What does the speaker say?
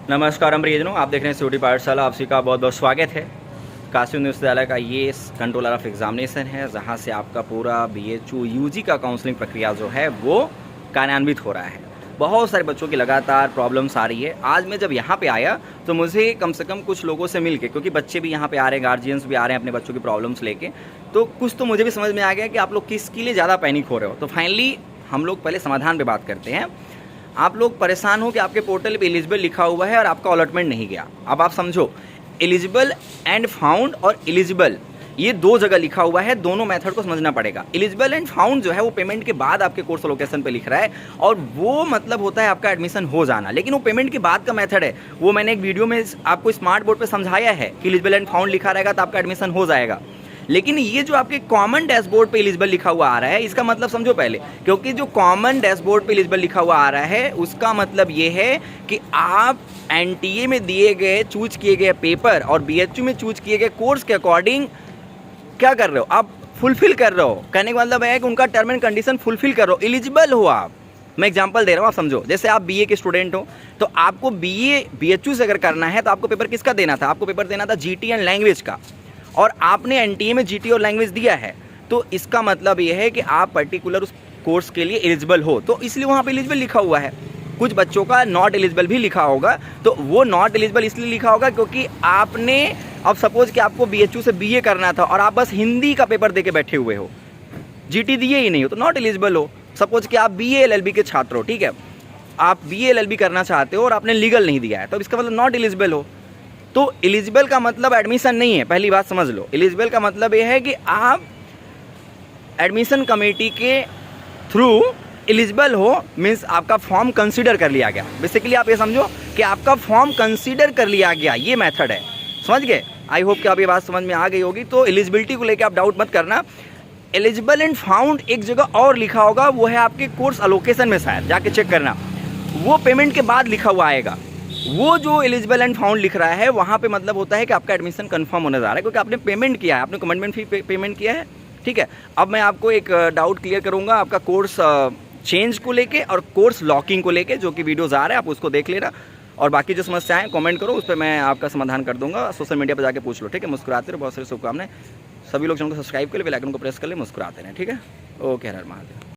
नमस्कार प्रियजनों, आप देख रहे हैं सीयूटी पाठशाला। आप सभी का बहुत बहुत स्वागत है। काशी विश्वविद्यालय का ये कंट्रोलर ऑफ एग्जामिनेशन है, जहां से आपका पूरा बीएचयू यूजी का काउंसलिंग प्रक्रिया जो है वो कार्यान्वित हो रहा है। बहुत सारे बच्चों की लगातार प्रॉब्लम्स आ रही है। आज मैं जब यहाँ पे आया तो मुझे कम से कम कुछ लोगों से मिल के, क्योंकि बच्चे भी यहाँ पे आ रहे हैं, गार्जियंस भी आ रहे हैं अपने बच्चों की प्रॉब्लम्स लेके, तो कुछ तो मुझे भी समझ में आ गया कि आप लोग किसके लिए ज़्यादा पैनिक हो रहे हो। तो फाइनली हम लोग पहले समाधान पर बात करते हैं। आप लोग परेशान हो कि आपके पोर्टल पे एलिजिबल लिखा हुआ है और आपका अलॉटमेंट नहीं गया। अब आप समझो, एलिजिबल एंड फाउंड और एलिजिबल ये दो जगह लिखा हुआ है, दोनों मेथड को समझना पड़ेगा। एलिजिबल एंड फाउंड जो है वो पेमेंट के बाद आपके कोर्स लोकेशन पे लिख रहा है और वो मतलब होता है आपका एडमिशन हो जाना, लेकिन वो पेमेंट के बाद का मेथड है। वो मैंने एक वीडियो में आपको स्मार्ट बोर्ड पे समझाया है कि एलिजिबल एंड फाउंड लिखा रहेगा तो आपका एडमिशन हो जाएगा। लेकिन ये जो आपके कॉमन डैशबोर्ड पे एलिजिबल लिखा हुआ आ रहा है, इसका मतलब समझो पहले, क्योंकि जो कॉमन डैशबोर्ड पे एलिजिबल लिखा हुआ आ रहा है उसका मतलब ये है कि आप एनटीए में दिए गए चूज किए गए पेपर और बीएचयू में चूज किए गए कोर्स के अकॉर्डिंग क्या कर रहे हो, आप फुलफिल कर रहे हो। कहने का मतलब है कि उनका टर्म एंड कंडीशन फुलफिल कर रहे हो, एलिजिबल हो आप। मैं एग्जांपल दे रहा हूँ, आप समझो। जैसे आप बीए के स्टूडेंट हो तो आपको बीए बीएचयू से अगर करना है तो आपको पेपर किसका देना था? आपको पेपर देना था जीटी एंड लैंग्वेज का, और आपने एनटीए में जीटी और लैंग्वेज दिया है। तो इसका मतलब ये है कि आप पर्टिकुलर उस कोर्स के लिए एलिजिबल हो, तो इसलिए वहाँ पे एलिजिबल लिखा हुआ है। कुछ बच्चों का नॉट एलिजिबल भी लिखा होगा, तो वो नॉट एलिजिबल इसलिए लिखा होगा क्योंकि आपने, अब सपोज कि आपको बीएचयू से बीए करना था और आप बस हिंदी का पेपर दे के बैठे हुए हो, जीटी दिए ही नहीं हो, तो नॉट एलिजिबल हो। सपोज कि आप बीए एलएलबी के छात्र हो, ठीक है, आप बीए एलएलबी करना चाहते हो और आपने लीगल नहीं दिया है, तो इसका मतलब नॉट एलिजिबल हो। तो एलिजिबल का मतलब एडमिशन नहीं है, पहली बात समझ लो। एलिजिबल का मतलब ये है कि आप एडमिशन कमेटी के थ्रू एलिजिबल हो, मीन्स आपका फॉर्म कंसीडर कर लिया गया। बेसिकली आप ये समझो कि आपका फॉर्म कंसीडर कर लिया गया, ये मेथड है। समझ गए? आई होप कि आप ये बात समझ में आ गई होगी। तो एलिजिबिलिटी को लेकर आप डाउट मत करना। एलिजिबल एंड फाउंड एक जगह और लिखा होगा, वो है आपके कोर्स अलोकेशन में, शायद जाके चेक करना, वो पेमेंट के बाद लिखा हुआ आएगा। वो जो एलिजिबल एंड फाउंड लिख रहा है वहाँ पे मतलब होता है कि आपका एडमिशन कंफर्म होने जा रहा है, क्योंकि आपने पेमेंट किया है, आपने कमिटमेंट फी पेमेंट किया है। ठीक है, अब मैं आपको एक डाउट क्लियर करूँगा आपका कोर्स चेंज को लेके और कोर्स लॉकिंग को लेके, जो कि वीडियोज़ आ रहे हैं, आप उसको देख लेना। और बाकी जो समस्याएं कमेंट करो, उस पर मैं आपका समाधान कर दूंगा। सोशल मीडिया पर जाके पूछ लो, ठीक है। मुस्कुराते रहो, बहुत सारी शुभकामनाएं। सभी लोग चैनल को सब्सक्राइब कर ले, बेल आइकन को प्रेस कर ले, मुस्कुराते रहें, ठीक है। ओके, हर हर महादेव।